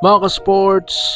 Mga ka-sports,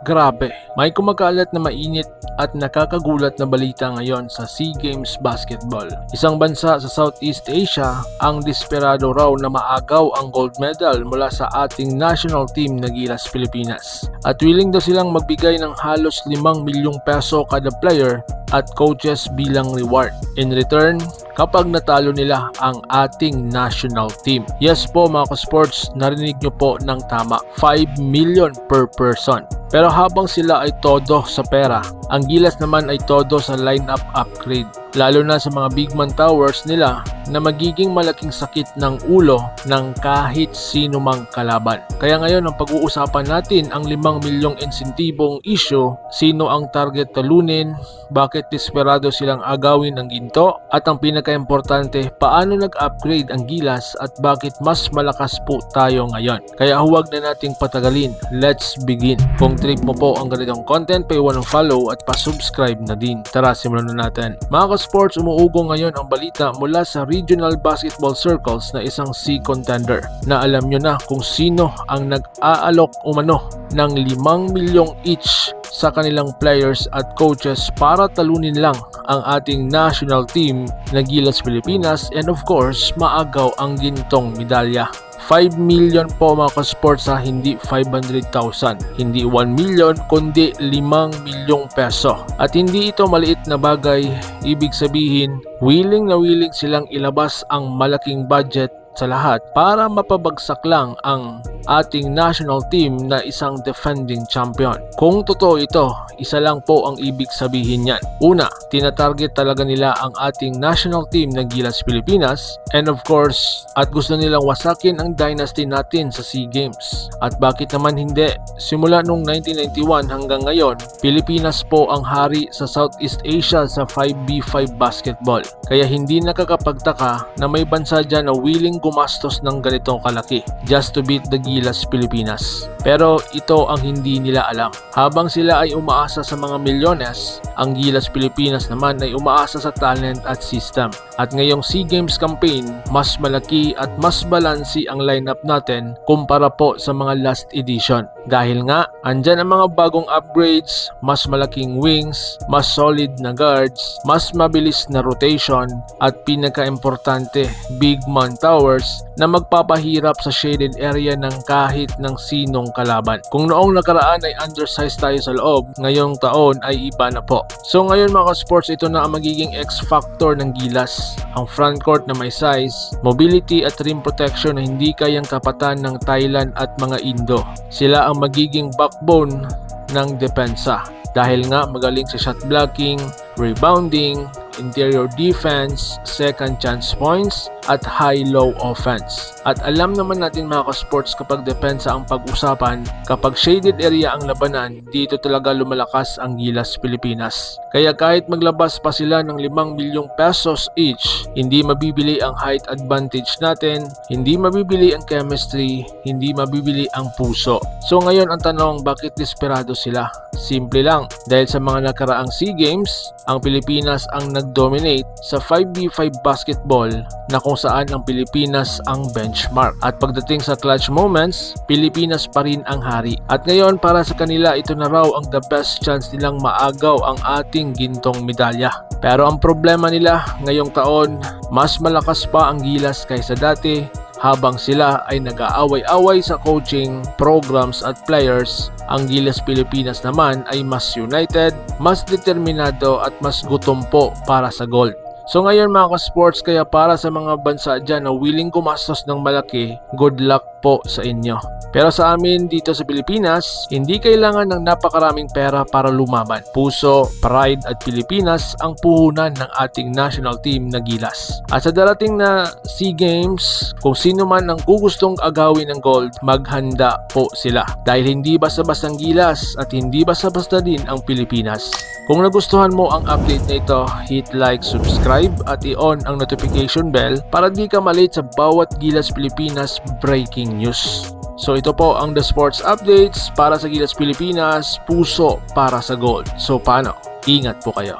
grabe. May kumakalat na mainit at nakakagulat na balita ngayon sa SEA Games Basketball. Isang bansa sa Southeast Asia ang desperado raw na maagaw ang gold medal mula sa ating national team na Gilas Pilipinas. At willing daw silang magbigay ng halos 5 milyong peso kada player at coaches bilang reward. In return, kapag natalo nila ang ating national team. Yes po mga ka-sports, narinig nyo po ng tama, 5 million per person. Pero habang sila ay todo sa pera, ang Gilas naman ay todo sa lineup upgrade. Lalo na sa mga big man towers nila na magiging malaking sakit ng ulo ng kahit sino mang kalaban. Kaya ngayon ang pag-uusapan natin ang 5 milyong insentibong issue, sino ang target talunin, bakit desperado silang agawin ng ginto, at ang pinaka-importante, paano nag-upgrade ang Gilas at bakit mas malakas po tayo ngayon. Kaya huwag na nating patagalin, let's begin. Kung trip mo po ang ganitong content, paiwan ng follow at pa-subscribe na din. Tara, simulan na natin. Mga sports, umuugong ngayon ang balita mula sa regional basketball circles na isang SEA contender na alam nyo na kung sino ang nag-aalok umano ng 5 milyong each sa kanilang players at coaches para talunin lang ang ating national team na Gilas Pilipinas and of course maagaw ang gintong medalya. 5 million po mga ka-sports, hindi 500,000, hindi 1 million kundi 5 milyong peso. At hindi ito maliit na bagay, ibig sabihin willing na willing silang ilabas ang malaking budget sa lahat para mapabagsak lang ang ating national team na isang defending champion. Kung totoo ito, isa lang po ang ibig sabihin niyan. Una, tinatarget talaga nila ang ating national team na Gilas Pilipinas and of course, at gusto nilang wasakin ang dynasty natin sa SEA Games. At bakit naman hindi? Simula noong 1991 hanggang ngayon, Pilipinas po ang hari sa Southeast Asia sa 5v5 basketball. Kaya hindi nakakapagtaka na may bansa dyan na willing gumastos ng ganitong kalaki just to beat the Gilas Pilipinas. Pero ito ang hindi nila alam. Habang sila ay umaasa sa mga milyones, ang Gilas Pilipinas naman ay umaasa sa talent at system. At ngayong SEA Games campaign, mas malaki at mas balansi ang lineup natin kumpara po sa mga last edition. Dahil nga, andyan ang mga bagong upgrades, mas malaking wings, mas solid na guards, mas mabilis na rotation, at pinaka-importante, big man towers na magpapahirap sa shaded area ng kahit ng sinong kalaban. Kung noong nakaraan ay undersized tayo sa loob, ngayong taon ay iba na po. So ngayon mga sports, ito na ang magiging X-factor ng Gilas. Ang frontcourt na may size, mobility at rim protection na hindi kayang kapatan ng Thailand at mga Indo. Sila ang magiging backbone ng depensa dahil nga magaling sa shot blocking, rebounding, interior defense, second chance points, at high-low offense. At alam naman natin mga ka-sports, kapag depensa ang pag-usapan, kapag shaded area ang labanan, dito talaga lumalakas ang Gilas Pilipinas. Kaya kahit maglabas pa sila ng 5 milyong pesos each, hindi mabibili ang height advantage natin, hindi mabibili ang chemistry, hindi mabibili ang puso. So ngayon ang tanong, bakit desperado sila? Simple lang, dahil sa mga nakaraang SEA Games, ang Pilipinas ang nag-dominate sa 5v5 basketball na kung saan ang Pilipinas ang benchmark. At pagdating sa clutch moments, Pilipinas pa rin ang hari. At ngayon para sa kanila, ito na raw ang the best chance nilang maagaw ang ating gintong medalya. Pero ang problema nila ngayong taon, mas malakas pa ang Gilas kaysa dati. Habang sila ay nag-aaway-away sa coaching, programs at players, ang Gilas Pilipinas naman ay mas united, mas determinado at mas gutom po para sa gold. So ngayon mga ka-sports, kaya para sa mga bansa dyan na willing gumastos ng malaki, good luck po sa inyo. Pero sa amin dito sa Pilipinas, hindi kailangan ng napakaraming pera para lumaban. Puso, pride at Pilipinas ang puhunan ng ating national team na Gilas. At sa darating na SEA Games, kung sino man ang gustong agawin ng gold, maghanda po sila. Dahil hindi basta-basta ang Gilas at hindi basta-basta din ang Pilipinas. Kung nagustuhan mo ang update na ito, hit like, subscribe at i-on ang notification bell para di ka malate sa bawat Gilas Pilipinas breaking news. So ito po ang The Sports Updates para sa Gilas Pilipinas, puso para sa gold. So paano? Ingat po kayo.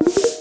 You